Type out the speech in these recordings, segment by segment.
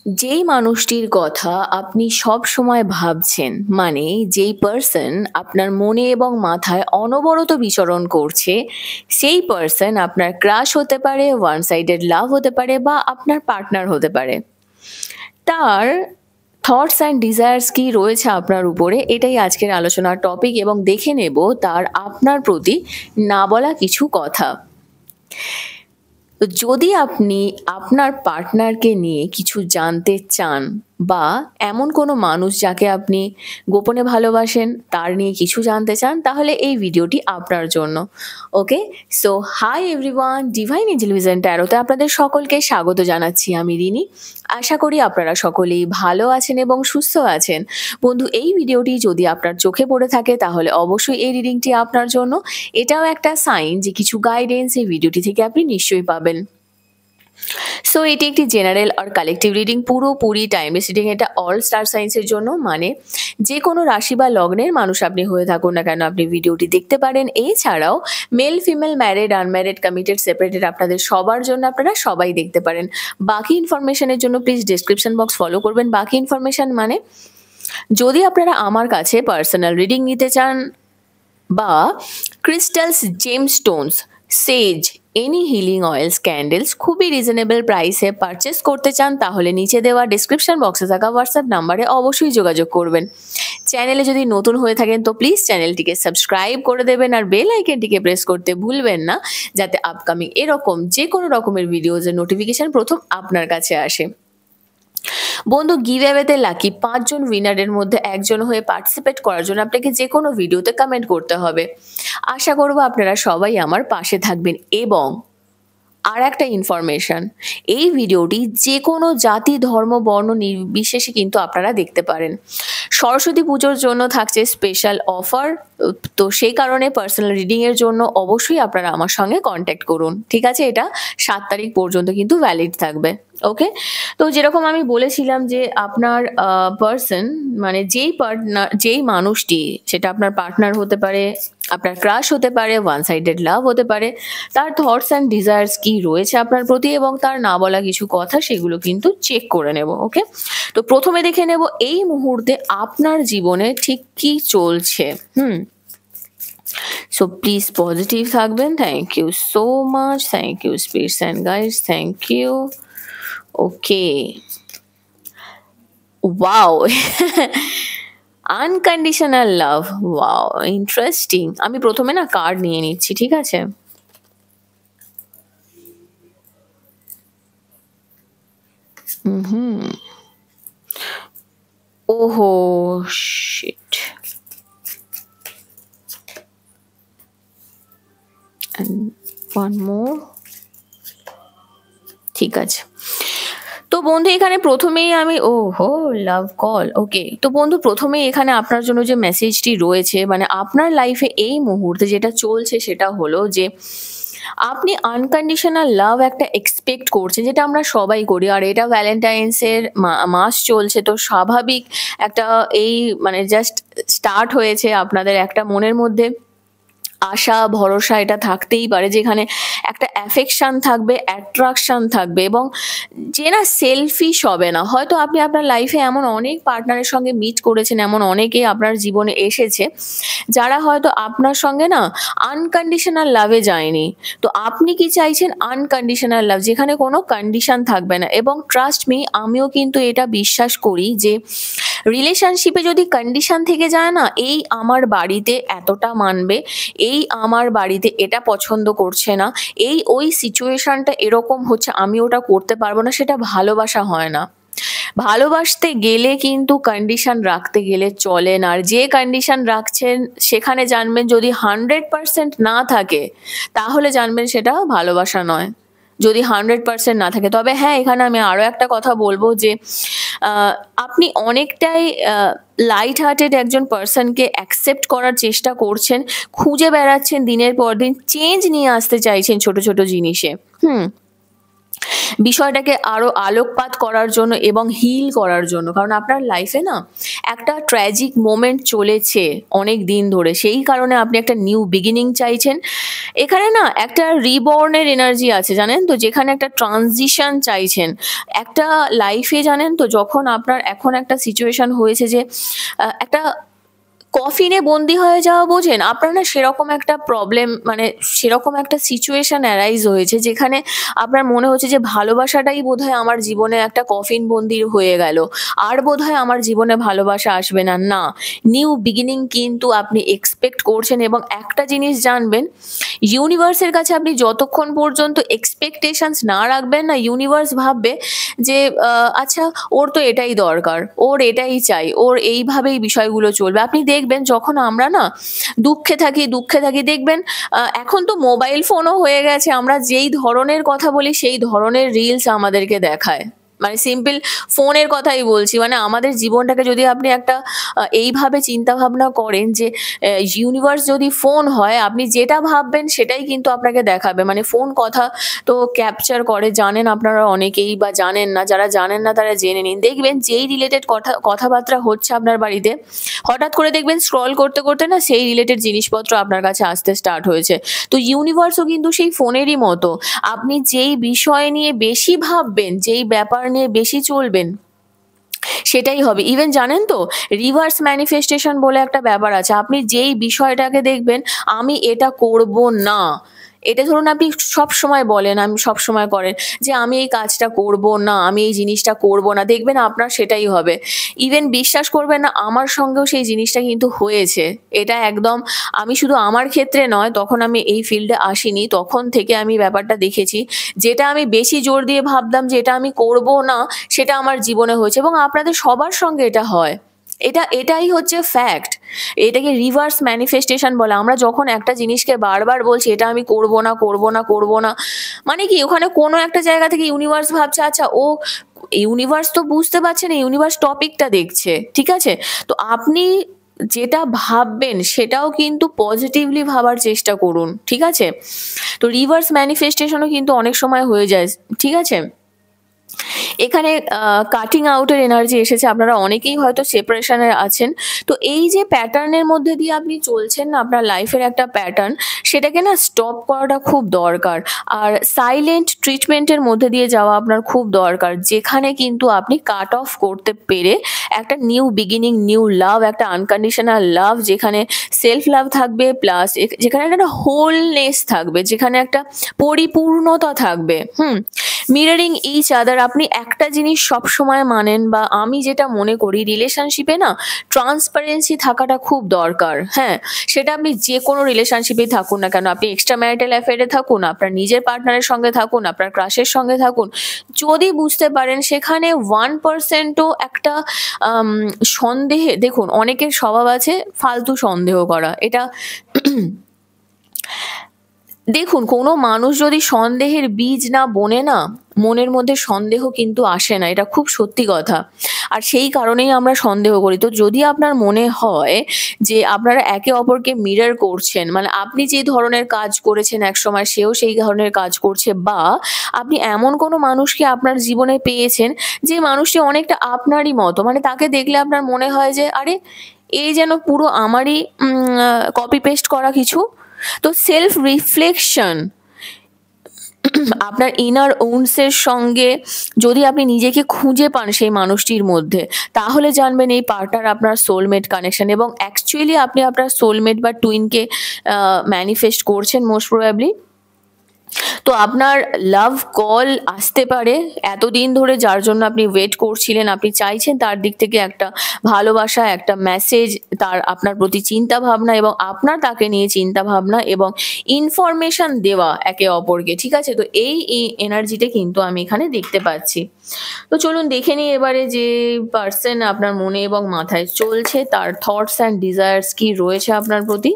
যেই মানুষটির কথা আপনি সবসময় ভাবছেন, মানে যেই পার্সন আপনার মনে এবং মাথায় অনবরত বিচরণ করছে, সেই পার্সন আপনার ক্রাশ হতে পারে, ওয়ান সাইডেড লাভ হতে পারে বা আপনার পার্টনার হতে পারে। তার থটস অ্যান্ড ডিজায়ার্স কি রয়েছে আপনার উপরে, এটাই আজকের আলোচনার টপিক এবং দেখে নেব তার আপনার প্রতি না বলা কিছু কথা। তো যদি আপনি আপনার পার্টনারকে নিয়ে কিছু জানতে চান বা এমন কোনো মানুষ যাকে আপনি গোপনে ভালোবাসেন তার নিয়ে কিছু জানতে চান, তাহলে এই ভিডিওটি আপনার জন্য। Okay, so hi everyone, divine angel vision ট্যারোতে আপনাদের সকলকে স্বাগত জানাচ্ছি। আমি রিনি। আশা করি আপনারা সকলেই ভালো আছেন এবং সুস্থ আছেন। বন্ধু, এই ভিডিওটি যদি আপনার চোখে পড়ে থাকে তাহলে অবশ্যই এই রিডিংটি আপনার জন্য। এটাও একটা সাইন যে কিছু গাইডেন্স এই ভিডিওটি থেকে আপনি নিশ্চয়ই পাবেন। সো এটি একটি জেনারেল আর কালেকটিভ রিডিং, পুরোপুরি টাইমলেস রিডিং। এটা অল স্টার সাইন্সের জন্য, মানে যে কোনো রাশি বা লগ্নের মানুষ আপনি হয়ে থাকুন না কেন আপনি ভিডিওটি দেখতে পারেন। এছাড়াও male, female, married, unmarried, committed, separated, আপনাদের সবার জন্য আপনারা সবাই দেখতে পারেন। বাকি ইনফরমেশনের জন্য প্লিজ ডেসক্রিপশন বক্স ফলো করবেন। বাকি ইনফরমেশন মানে যদি আপনারা আমার কাছে পার্সোনাল রিডিং নিতে চান বা ক্রিস্টালস, জেমস্টোনস, সেজ, এনি হিলিং অয়েলস, ক্যান্ডেলস খুবই রিজনেবল প্রাইসে পারচেস করতে চান, তাহলে নিচে দেওয়া ডিসক্রিপশন বক্সে থাকা হোয়াটসঅ্যাপ নাম্বারে অবশ্যই যোগাযোগ করবেন। চ্যানেলে যদি নতুন হয়ে থাকেন তো প্লিজ চ্যানেলটিকে সাবস্ক্রাইব করে দেবেন আর বেল আইকনটিকে প্রেস করতে ভুলবেন না, যাতে আপকামিং এরকম যে কোনো রকমের ভিডিওজের নোটিফিকেশন প্রথম আপনার কাছে আসে। বন্ধু, গিভঅ্যাওয়েতে লাকি 5 জন উইনারের মধ্যে একজন হয়ে পার্টিসিপেট করার জন্য আপনাকে যে কোনো ভিডিওতে কমেন্ট করতে হবে। আশা করব আপনারা সবাই আমার পাশে থাকবেন। এবং আর একটা ইনফরমেশন, এই ভিডিওটি যে কোনো জাতি, ধর্ম, বর্ণ নির্বিশেষে কিন্তু আপনারা দেখতে পারেন। সরস্বতী পুজোর জন্য থাকছে স্পেশাল অফার, তো সেই কারণে পার্সোনাল রিডিংয়ের জন্য অবশ্যই আপনারা আমার সঙ্গে কন্ট্যাক্ট করুন। ঠিক আছে, এটা 7 তারিখ পর্যন্ত কিন্তু ভ্যালিড থাকবে। ওকে, তো যেরকম আমি বলেছিলাম যে আপনার পার্সন, মানে যেই মানুষটি, সেটা আপনার পার্টনার হতে পারে, আপনার ক্রাশ হতে পারে, ওয়ান সাইডেড লাভ হতে পারে, তার থটস অ্যান্ড ডিজায়ার্স কি রয়েছে আপনার প্রতি এবং তার না বলা কিছু কথা, সেগুলো কিন্তু চেক করে নেব। ওকে, তো প্রথমে দেখে নেব এই মুহূর্তে আপনার জীবনে ঠিক কি চলছে। সো প্লিজ পজিটিভ থাকবেন। Thank you so much, thank you spirits and guides, thank you. Okay, wow, unconditional love, wow, interesting. আমি প্রথমে না কার্ড নিয়ে নিচ্ছি, ঠিক আছে? ওহো শিট, and one more, ঠিক আছে। তো বন্ধু এখানে প্রথমেই আমি ওহো লাভ কল, ওকে। তো বন্ধু প্রথমেই এখানে আপনার জন্য যে মেসেজটি রয়েছে, মানে আপনার লাইফে এই মুহূর্তে যেটা চলছে সেটা হলো যে আপনি আনকন্ডিশনাল লাভ একটা এক্সপেক্ট করছেন, যেটা আমরা সবাই করি। আর এটা ভ্যালেন্টাইন্সের মাস চলছে, তো স্বাভাবিক একটা এই মানে জাস্ট স্টার্ট হয়েছে আপনাদের একটা মনের মধ্যে আশা ভরসা এটা থাকতেই পারে, যেখানে একটা অ্যাফেকশন থাকবে, অ্যাট্রাকশন থাকবে এবং যে না সেলফিশ হবে না। হয়তো আপনি আপনার লাইফে এমন অনেক পার্টনারের সঙ্গে মিট করেছেন, এমন অনেকেই আপনার জীবনে এসেছে যারা হয়তো আপনার সঙ্গে না আনকন্ডিশনাল লাভে যায়নি। তো আপনি কি চাইছেন? আনকন্ডিশনাল লাভ, যেখানে কোনো কন্ডিশন থাকবে না। এবং ট্রাস্ট মি, আমিও কিন্তু এটা বিশ্বাস করি যে রিলেশনশিপে যদি কন্ডিশন থেকে যায় না, এই আমার বাড়িতে এতটা মানবে, এই আমার বাড়িতে এটা পছন্দ করছে না, এই ওই সিচুয়েশনটা এরকম হচ্ছে, আমি ওটা করতে পারবো না, সেটা ভালোবাসা হয় না। ভালোবাসতে গেলে কিন্তু কন্ডিশন রাখতে গেলে চলে না। আর যে কন্ডিশন রাখছেন সেখানে জানবেন যদি 100% না থাকে, তাহলে জানবেন সেটা ভালোবাসা নয়। যদি 100% না থাকে, তবে হ্যাঁ, এখানে আমি আরো একটা কথা বলবো যে আপনি অনেকটাই লাইট হার্টেড একজন পার্সনকে অ্যাকসেপ্ট করার চেষ্টা করছেন, খুঁজে বেড়াচ্ছেন দিনের পর দিন, চেঞ্জ নিয়ে আসতে চাইছেন ছোট ছোট জিনিসে। বিষয়টাকে আরো আলোকপাত করার জন্য এবং হিল করার জন্য। কারণ আপনার লাইফে না একটা ট্র্যাজিক মোমেন্ট চলেছে অনেক দিন ধরে, সেই কারণে আপনি একটা নিউ বিগিনিং চাইছেন। এখানে না একটা রিবর্নের এনার্জি আছে জানেন তো, যেখানে একটা ট্রানজিশন চাইছেন একটা লাইফে। জানেন তো, যখন আপনার এখন একটা সিচুয়েশন হয়েছে যে একটা কফিনে বন্দি হয়ে যাওয়া, বোঝেন আপনার না সেরকম একটা প্রবলেম, মানে সেরকম একটা সিচুয়েশন অ্যারাইজ হয়েছে যেখানে আপনার মনে হচ্ছে যে ভালোবাসাটাই বোধহয় আমার জীবনে একটা কফিন বন্দি হয়ে গেল, আর বোধহয় আমার জীবনে ভালোবাসা আসবে না। না, নিউ বিগিনিং কিন্তু আপনি এক্সপেক্ট করছেন। এবং একটা জিনিস জানবেন, ইউনিভার্সের কাছে আপনি যতক্ষণ পর্যন্ত এক্সপেকটেশনস না রাখবেন না, ইউনিভার্স ভাববে যে আচ্ছা ওর তো এটাই দরকার, ওর এটাই চাই, ওর এইভাবেই বিষয়গুলো চলবে। আপনি দেখবেন যখন আমরা না দুঃখে থাকি দেখবেন এখন তো মোবাইল ফোনও হয়ে গেছে, আমরা যেই ধরনের কথা বলি সেই ধরনের রিলস আমাদেরকে দেখায়। মানে সিম্পল ফোনের কথাই বলছি, মানে আমাদের জীবনটাকে যদি আপনি একটা এইভাবে চিন্তা ভাবনা করেন যে ইউনিভার্স যদি ফোন হয়, আপনি যেটা ভাববেন সেটাই কিন্তু আপনাকে দেখাবে। মানে ফোন কথা তো ক্যাপচার করে, জানেন আপনারা অনেকেই, বা জানেন না, যারা জানেন না তারা জেনে নিন। দেখবেন যেই রিলেটেড কথাবার্তা হচ্ছে আপনার বাড়িতে, হঠাৎ করে দেখবেন স্ক্রল করতে করতে না সেই রিলেটেড জিনিসপত্র আপনার কাছে আসতে স্টার্ট হয়েছে। তো ইউনিভার্সও কিন্তু সেই ফোনেরই মতো, আপনি যেই বিষয় নিয়ে বেশি ভাববেন, যেই ব্যাপার নিয়ে বেশি চলবেন, সেটাই হবে। ইভেন জানেন তো, রিভার্স ম্যানিফেস্টেশন বলে একটা ব্যাপার আছে। আপনি যেই বিষয়টাকে দেখবেন আমি এটা করব না, এটা ধরুন আপনি সব সময় বলেন, আমি সব সময় করেন যে আমি এই কাজটা করব না, আমি এই জিনিসটা করব না, দেখবেন আপনার সেটাই হবে। ইভেন বিশ্বাস করবেন না, আমার সঙ্গেও সেই জিনিসটা কিন্তু হয়েছে। এটা একদম, আমি শুধু আমার ক্ষেত্রে নয়, তখন আমি এই ফিল্ডে আসিনি, তখন থেকে আমি ব্যাপারটা দেখেছি। যেটা আমি বেশি জোর দিয়ে ভাবতাম যে এটা আমি করব না, সেটা আমার জীবনে হয়েছে। এবং আপনাদের সবার সঙ্গে এটা হয়, এটাই হচ্ছে ফ্যাক্ট। এটাকে রিভার্স ম্যানিফেস্টেশন বলে। আমরা যখন একটা জিনিসকে বারবার বলছি এটা আমি করব না, করব না, করব না, মানে কি ওখানে কোনো একটা জায়গা থেকে ইউনিভার্স ভাবছে আচ্ছা ও, ইউনিভার্স তো বুঝতে পারছে না, ইউনিভার্স টপিকটা দেখছে, ঠিক আছে? তো আপনি যেটা ভাববেন সেটাও কিন্তু পজিটিভলি ভাবার চেষ্টা করুন, ঠিক আছে? তো রিভার্স ম্যানিফেস্টেশনও কিন্তু অনেক সময় হয়ে যায়, ঠিক আছে? এখানে কাটিং আউটের এনার্জি এসেছে, আপনারা অনেকেই হয়তো সেপারেশনে আছেন। তো এই যে প্যাটার্নের মধ্যে দিয়ে আপনি চলছেন না, আপনার লাইফের একটা প্যাটার্ন, সেটাকে না স্টপ করাটা খুব দরকার। আর সাইলেন্ট ট্রিটমেন্টের মধ্যে দিয়ে যাওয়া আপনার খুব দরকার, যেখানে কিন্তু আপনি কাট অফ করতে পেরে একটা নিউ বিগিনিং, নিউ লাভ, একটা আনকন্ডিশনাল লাভ, যেখানে সেলফ লাভ থাকবে, প্লাস যেখানে একটা হোলনেস থাকবে, যেখানে একটা পরিপূর্ণতা থাকবে। Mirroring each other. আপনি একটা জিনিস সব সময় মানেন, বা আমি যেটা মনে করি রিলেশনশিপে না ট্রান্সপারেন্সি থাকাটা খুব দরকার। হ্যাঁ, সেটা আপনি যে কোনো রিলেশনশিপেই থাকুন না কেন, আপনি এক্সট্রা ম্যারিটাল অ্যাফেয়ারে থাকুন, আপনার নিজের পার্টনারের সঙ্গে থাকুন, আপনার ক্রাশের সঙ্গে থাকুন, যদি বুঝতে পারেন সেখানে 1%ও একটা সন্দেহে, দেখুন অনেকের স্বভাব আছে ফালতু সন্দেহ করা। এটা দেখুন, কোনো মানুষ যদি সন্দেহের বীজ না বোনে না, মনের মধ্যে সন্দেহ কিন্তু আসে না, এটা খুব সত্যি কথা। আর সেই কারণেই আমরা সন্দেহ করি। তো যদি আপনার মনে হয় যে আপনারা একে অপরকে মিরর করছেন, মানে আপনি যে ধরনের কাজ করেছেন একসময় সেও সেই ধরনের কাজ করছে, বা আপনি এমন কোনো মানুষকে আপনার জীবনে পেয়েছেন যে মানুষটি অনেকটা আপনারই মতো, মানে তাকে দেখলে আপনার মনে হয় যে আরে এই যেন পুরো আমারই কপি পেস্ট করা কিছু। তো সেলফ রিফ্লেকশন, আপনার ইনার ওনসের সঙ্গে যদি আপনি নিজেকে খুঁজে পান সেই মানুষটির মধ্যে, তাহলে জানবেন এই পার্টনার আপনার সোলমেট কানেকশন। এবং অ্যাকচুয়ালি আপনি আপনার সোলমেট বা টুইনকে ম্যানিফেস্ট করছেন মোস্ট প্রবাবলি। তো আপনার লাভ কল আসতে পারে, এতদিন ধরে যার জন্য আপনি ওয়েট করছিলেন, আপনি চাইছেন তার দিক থেকে একটা ভালোবাসা, একটা মেসেজ, তার আপনার প্রতি চিন্তা ভাবনা, এবং আপনার তাকে নিয়ে চিন্তা ভাবনা এবং ইনফরমেশন দেওয়া একে অপরকে, ঠিক আছে? তো এই এনার্জিটা কিন্তু আমি এখানে দেখতে পাচ্ছি। তো চলুন দেখে নিই এবারে যে পার্সন আপনার মনে এবং মাথায় চলছে, তার থটস অ্যান্ড ডিজায়ার্স কি রয়েছে আপনার প্রতি।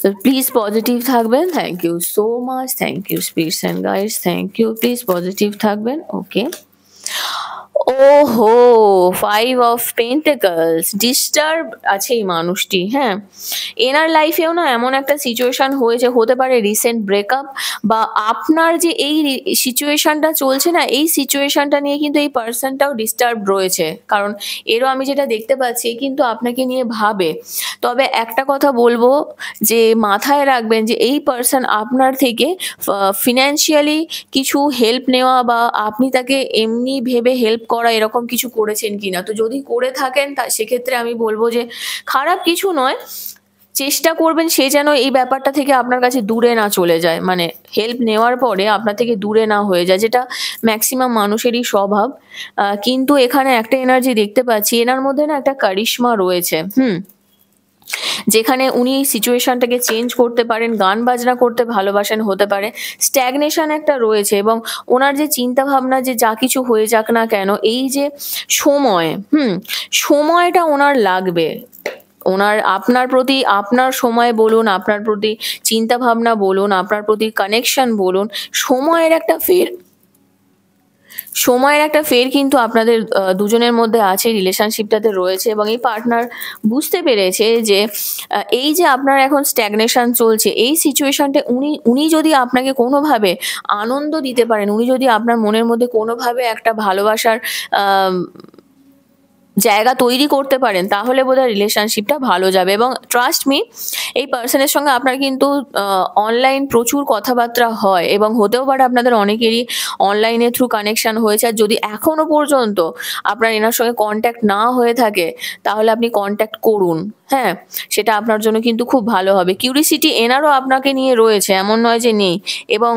তো প্লিজ পজিটিভ থাকবেন। Thank you so much, thank you spirits and guides, thank you. Please positive থাকবেন। ওকে, ওহো! 5 অফ পেন্টাকলস ডিস্টার্ব আছে এই মানুষটি, হ্যাঁ? এনার লাইফেও না এমন একটা সিচুয়েশন হয়েছে, হতে পারে রিসেন্ট ব্রেকআপ, বা আপনার যে এই সিচুয়েশনটা চলছে না, এই সিচুয়েশনটা নিয়ে কিন্তু এই পার্সনটাও ডিস্টার্বড রয়েছে। কারণ এরও আমি যেটা দেখতে পাচ্ছি, এ কিন্তু আপনাকে নিয়ে ভাবে। তবে একটা কথা বলবো, যে মাথায় রাখবেন যে এই পার্সন আপনার থেকে ফিন্যান্সিয়ালি কিছু হেল্প নেওয়া, বা আপনি তাকে এমনি ভেবে হেল্প করা এরকম কিছু করেছেন কিনা। তো যদি করে থাকেন সেক্ষেত্রে আমি বলব যে খারাপ কিছু নয়। চেষ্টা করবেন সে যেন এই ব্যাপারটা থেকে আপনার কাছে দূরে না চলে যায়। মানে হেল্প নেওয়ার পরে আপনার থেকে দূরে না হয়ে যায়, যেটা মেক্সিমাম মানুষেরই স্বভাব। কিন্তু এখানে একটা এনার্জি দেখতে পাচ্ছি, এনার মধ্যে না একটা কারিশমা রয়েছে। যেখানে উনি সিচুয়েশনটাকে চেঞ্জ করতে পারেন, গান বাজনা করতে ভালোবাসেন, হতে পারে স্ট্যাগনেশন একটা রয়েছে, এবং ওনার যে চিন্তা ভাবনা যে যা কিছু হয়ে যাক না কেন, এই যে সময়, সময়টা ওনার লাগবে। ওনার আপনার প্রতি, আপনার সময় বলুন, আপনার প্রতি চিন্তা ভাবনা বলুন, আপনার প্রতি কানেকশন বলুন, সময়ের একটা ফের সময়ের একটা ফের কিন্তু আপনাদের দুজনের মধ্যে আছে, রিলেশনশিপটাতে রয়েছে। এবং এই পার্টনার বুঝতে পেরেছে যে এই যে আপনার এখন স্ট্যাগনেশন চলছে, এই সিচুয়েশনটা উনি উনি যদি আপনাকে কোনোভাবে আনন্দ দিতে পারেন, উনি যদি আপনার মনের মধ্যে কোনোভাবে একটা ভালোবাসার আম জায়গা তৈরি করতে পারেন, তাহলে বোধহয় রিলেশনশিপটা ভালো যাবে। এবং ট্রাস্ট মি, এই পার্সনের সঙ্গে আপনার কিন্তু অনলাইন প্রচুর কথাবার্তা হয়, এবং হতেও পারে আপনাদের অনেকেরই অনলাইনের থ্রু কানেকশন হয়েছে। আর যদি এখনো পর্যন্ত আপনার এনার সঙ্গে কন্ট্যাক্ট না হয়ে থাকে, তাহলে আপনি কন্ট্যাক্ট করুন। হ্যাঁ, সেটা আপনার জন্য কিন্তু খুব ভালো হবে। কিউরিসিটি এনারও আপনাকে নিয়ে রয়েছে, এমন নয় যে নেই। এবং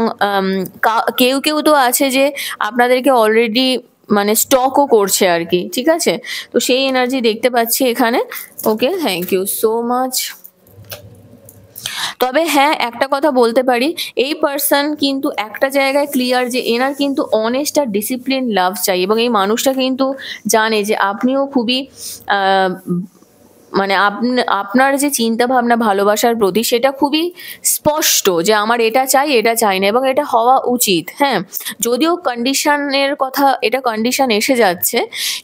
কেউ কেউ তো আছে যে আপনাদেরকে অলরেডি মানে স্টকও করছে আর কি, ঠিক আছে? তো সেই এনার্জি দেখতে পাচ্ছি এখানে। ওকে, থ্যাংক ইউ সো মাচ। তবে হ্যাঁ, একটা কথা বলতে পারি, এই পার্সন কিন্তু একটা জায়গায় ক্লিয়ার, যে এনার কিন্তু অনেস্ট আর ডিসিপ্লিন লাভ চাই, এবং এই মানুষটা কিন্তু জানে যে আপনিও খুবই আহ, মানে আপনার যে চিন্তা ভাবনা ভালোবাসার প্রতি, সেটা খুবই স্পষ্ট, যে আমার এটা চাই, এটা চাই না, এবং এটা হওয়া উচিত। হ্যাঁ, যদিও কন্ডিশনের কথা, এটা কন্ডিশন এসে যাচ্ছে,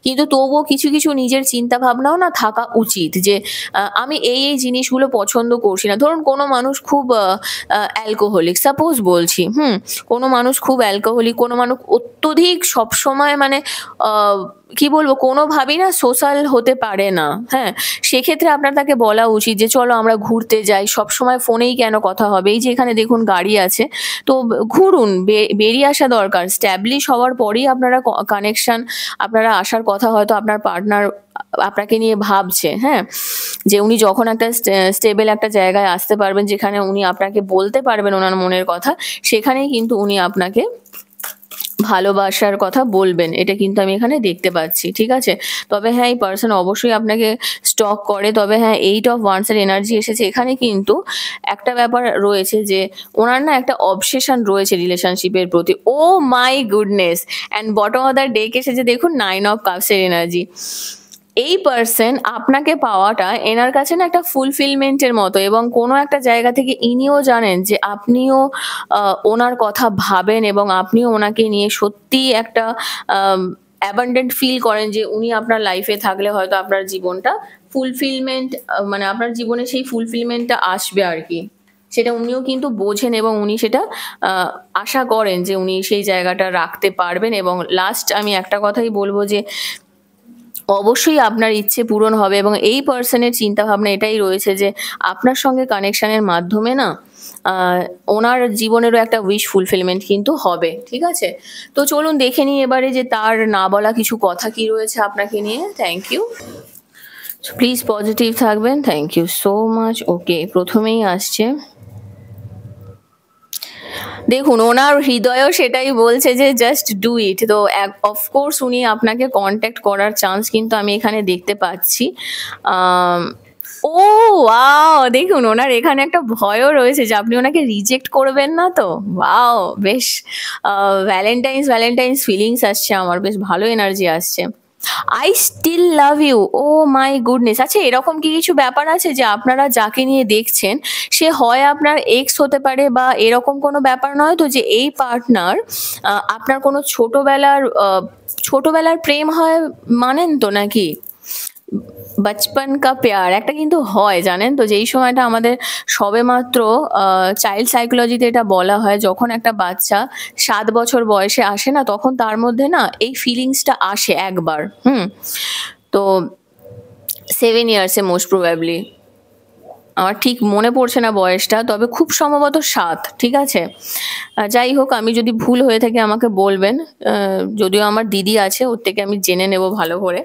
কিন্তু তবুও কিছু কিছু নিজের চিন্তা ভাবনাও না থাকা উচিত, যে আমি এই এই জিনিসগুলো পছন্দ করছি না। ধরুন কোনো মানুষ খুব অ্যালকোহলিক, সাপোজ বলছি, কোনো মানুষ খুব অ্যালকোহলিক, কোনো মানুষ অত্যধিক সবসময় মানে কি বলবো, কোনোভাবেই না সোশ্যাল হতে পারে না। হ্যাঁ, সেক্ষেত্রে আপনার তাকে বলা উচিত যে চলো আমরা ঘুরতে যাই, সবসময় ফোনেই কেন কথা হবে। এই যে এখানে দেখুন গাড়ি আছে, তো ঘুরুন, বেরিয়ে আসা দরকার। স্ট্যাবলিশ হওয়ার পরেই আপনারা কানেকশন, আপনারা আসার কথা। হয়তো আপনার পার্টনার আপনাকে নিয়ে ভাবছে, হ্যাঁ, যে উনি যখন একটা স্টেবল একটা জায়গায় আসতে পারবেন, যেখানে উনি আপনাকে বলতে পারবেন ওনার মনের কথা, সেখানেই কিন্তু উনি আপনাকে ভালোবাসার কথা বলবেন। এটা কিন্তু আমি এখানে দেখতে পাচ্ছি, ঠিক আছে? তবে হ্যাঁ, এই পার্সন অবশ্যই আপনাকে স্টক করে। তবে হ্যাঁ, 8 অফ ওয়ান্স এর এনার্জি এসেছে এখানে, কিন্তু একটা ব্যাপার রয়েছে যে ওনার না একটা অবসেশন রয়েছে রিলেশনশিপের প্রতি। Oh my goodness! And bottom of the deck এসেছে দেখুন 9 অফ কাপস এর এনার্জি। এই পার্সন আপনাকে পাওয়াটা এনার কাছে না একটা ফুলফিলমেন্টের মতো, এবং কোনো একটা জায়গা থেকে ইনিও জানেন যে আপনিও ওনার কথা ভাবেন, এবং আপনিও ওনাকে নিয়ে সত্যিই একটা অ্যাবান্ডেন্ট ফিল করেন, যে উনি আপনার লাইফে থাকলে হয়তো আপনার জীবনটা ফুলফিলমেন্ট, মানে আপনার জীবনে সেই ফুলফিলমেন্টটা আসবে আর কি। সেটা উনিও কিন্তু বোঝেন, এবং উনি সেটা আশা করেন যে উনি সেই জায়গাটা রাখতে পারবেন। এবং লাস্ট আমি একটা কথাই বলবো, যে অবশ্যই আপনার ইচ্ছে পূরণ হবে, এবং এই পার্সনের চিন্তা ভাবনা এটাই রয়েছে যে আপনার সঙ্গে কানেকশনের মাধ্যমে না ওনার জীবনেরও একটা উইশ ফুলফিলমেন্ট কিন্তু হবে, ঠিক আছে? তো চলুন দেখে নিই এবারে যে তার না বলা কিছু কথা কি রয়েছে আপনাকে নিয়ে। থ্যাংক ইউ, প্লিজ পজিটিভ থাকবেন। Thank you so much. Okay, প্রথমেই আসছে, দেখুন ওনার হৃদয়ও সেটাই বলছে যে জাস্ট ডু ইট। তো অফকোর্স উনি আপনাকে কন্ট্যাক্ট করার চান্স কিন্তু আমি এখানে দেখতে পাচ্ছি। আম, ও ওয়াও, দেখুন ওনার এখানে একটা ভয়ও রয়েছে যে আপনি ওনাকে রিজেক্ট করবেন না তো। ওয়াও, বেশ ভ্যালেন্টাইন্স ফিলিংস আসছে আমার, বেশ ভালো এনার্জি আসছে। I still love you, oh my goodness. আচ্ছা, এরকম কি কিছু ব্যাপার আছে যে আপনারা যাকে নিয়ে দেখছেন সে হয় আপনার এক্স হতে পারে, বা এরকম কোনো ব্যাপার নয় তো যে এই পার্টনার আপনার কোনো ছোটবেলার প্রেম হয়, মানেন তো নাকি? বাচপন কা প্যার একটা কিন্তু হয়, জানেন তো, যে এই সময়টা আমাদের সবেমাত্র চাইল্ড সাইকোলজিতে এটা বলা হয়, যখন একটা বাচ্চা 7 বছর বয়সে আসে না, তখন তার মধ্যে না এই ফিলিংসটা আসে একবার। তো 7 ইয়ার্সে মোস্ট প্রবাবলি, আমার ঠিক মনে পড়ছে না বয়সটা, তবে খুব সম্ভবত 7, ঠিক আছে? যাই হোক, আমি যদি ভুল হয়ে থাকে আমাকে বলবেন। যদিও আমার দিদি আছে, ওর থেকে আমি জেনে নেব ভালো করে।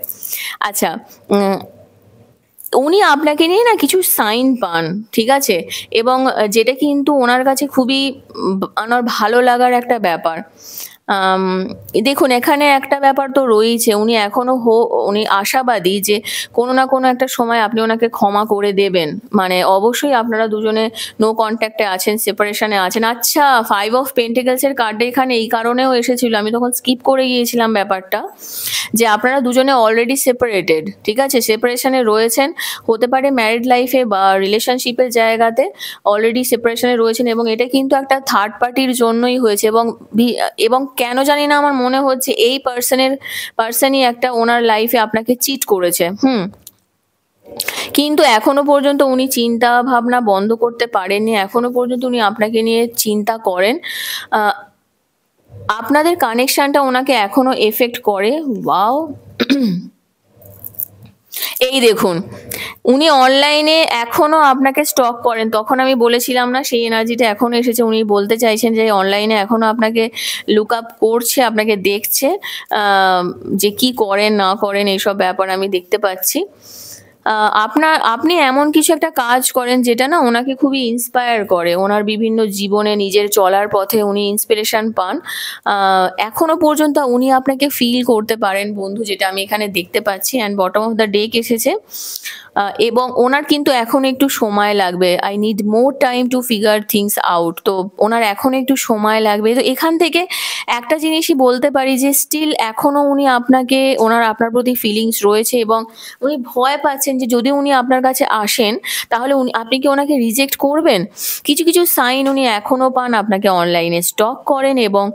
আচ্ছা, উম, উনি আপনাকে নিয়ে না কিছু সাইন পান, ঠিক আছে? এবং যেটা কিন্তু ওনার কাছে খুবই ওনার ভালো লাগার একটা ব্যাপার। আম, দেখুন, এখানে একটা ব্যাপার তো রয়েছে, উনি আশাবাদী যে কোনো না কোনো একটা সময় আপনি ওনাকে ক্ষমা করে দেবেন। মানে অবশ্যই আপনারা দুজনে নো কন্ট্যাক্টে আছেন, সেপারেশনে আছেন। আচ্ছা, 5 অফ পেন্টিকেলস এর কার্ডে এখানে এই কারণেও এসেছিল, আমি তখন স্কিপ করে গিয়েছিলাম ব্যাপারটা, যে আপনারা দুজনে অলরেডি সেপারেটেড, ঠিক আছে? সেপারেশনে রয়েছেন, হতে পারে ম্যারিড লাইফে বা রিলেশনশিপের জায়গাতে অলরেডি সেপারেশনে রয়েছেন, এবং এটা কিন্তু একটা থার্ড পার্টির জন্যই হয়েছে। এবং কেন জানি না আমার মনে হচ্ছে এই পার্সনই একটা ওনার লাইফে আপনাকে চিট করেছে। কিন্তু এখনো পর্যন্ত উনি চিন্তা ভাবনা বন্ধ করতে পারেননি, এখনো পর্যন্ত উনি আপনাকে নিয়ে চিন্তা করেন। আহ, আপনাদের কানেকশনটা ওনাকে এখনো এফেক্ট করে। ওয়াও! এই দেখুন, উনি অনলাইনে এখনো আপনাকে স্টক করেন। তখন আমি বলেছিলাম না, সেই এনার্জিটা এখনো এসেছে। উনি বলতে চাইছেন যে অনলাইনে এখনো আপনাকে লুক আপ করছে, আপনাকে দেখছে, যে কি করেন না করেন এইসব ব্যাপার আমি দেখতে পাচ্ছি। আপনি এমন কিছু একটা কাজ করেন যেটা না ওনাকে খুবই ইন্সপায়ার করে, ওনার বিভিন্ন জীবনে নিজের চলার পথে উনি ইন্সপিরেশন পান। এখনো পর্যন্ত উনি আপনাকে ফিল করতে পারেন বন্ধু, যেটা আমি এখানে দেখতে পাচ্ছি। And bottom of the deck এসেছে। এবং ওনার কিন্তু এখন একটু সময় লাগবে। I need more time to figure things out. তো ওনার এখন একটু সময় লাগবে। তো এখান থেকে একটা জিনিসই বলতে পারি যে স্টিল এখনো উনি আপনার প্রতি ফিলিংস রয়েছে, এবং উনি ভয় পাচ্ছেন যে যদি উনি আপনার কাছে আসেন তাহলে আপনি কি ওনাকে রিজেক্ট করবেন। কিছু কিছু সাইন উনি এখনো পান, আপনাকে অনলাইনে স্টক করেন, এবং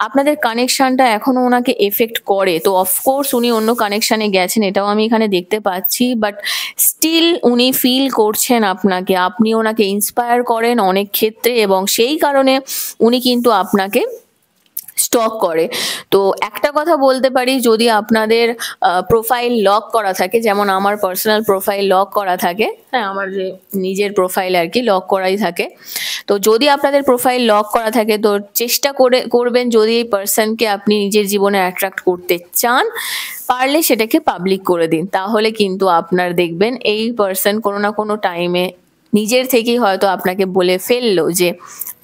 আপনাদের কানেকশনটা এখনো ওনাকে এফেক্ট করে। তো অফকোর্স উনি অন্য কানেকশনে গেছেন, এটাও আমি এখানে দেখতে পাচ্ছি, বাট স্টিল উনি ফিল করছেন আপনাকে, আপনি ওনাকে ইন্সপায়ার করেন অনেক ক্ষেত্রে, এবং সেই কারণে উনি কিন্তু আপনাকে স্টক করে। তো একটা কথা বলতে পারি, যদি আপনাদের প্রোফাইল লক করা থাকে, যেমন আমার পার্সোনাল প্রোফাইল লক করা থাকে, হ্যাঁ, আমার যে নিজের প্রোফাইল আর কি লক করাই থাকে, তো যদি আপনাদের প্রোফাইল লক করা থাকে তো চেষ্টা করবেন, যদি এই পার্সনকে আপনি নিজের জীবনে অ্যাট্রাক্ট করতে চান, পারলে সেটাকে পাবলিক করে দিন। তাহলে কিন্তু আপনার দেখবেন এই পার্সন কোনো না কোনো টাইমে নিজের থেকেই হয়তো আপনাকে বলে ফেললো যে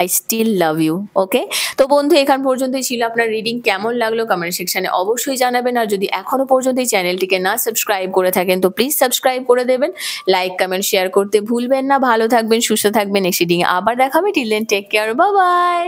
আই স্টিল লাভ ইউ। ওকে, তো বন্ধু, এখান পর্যন্তই ছিল আপনার রিডিং। কেমন লাগলো কমেন্ট সেকশনে অবশ্যই জানাবেন। আর যদি এখনো পর্যন্ত এই চ্যানেলটিকে না সাবস্ক্রাইব করে থাকেন তো প্লিজ সাবস্ক্রাইব করে দেবেন। লাইক কমেন্ট শেয়ার করতে ভুলবেন না। ভালো থাকবেন, সুস্থ থাকবেন। নেক্সট রিডিং আবার দেখাবে। Till then take care, bye by.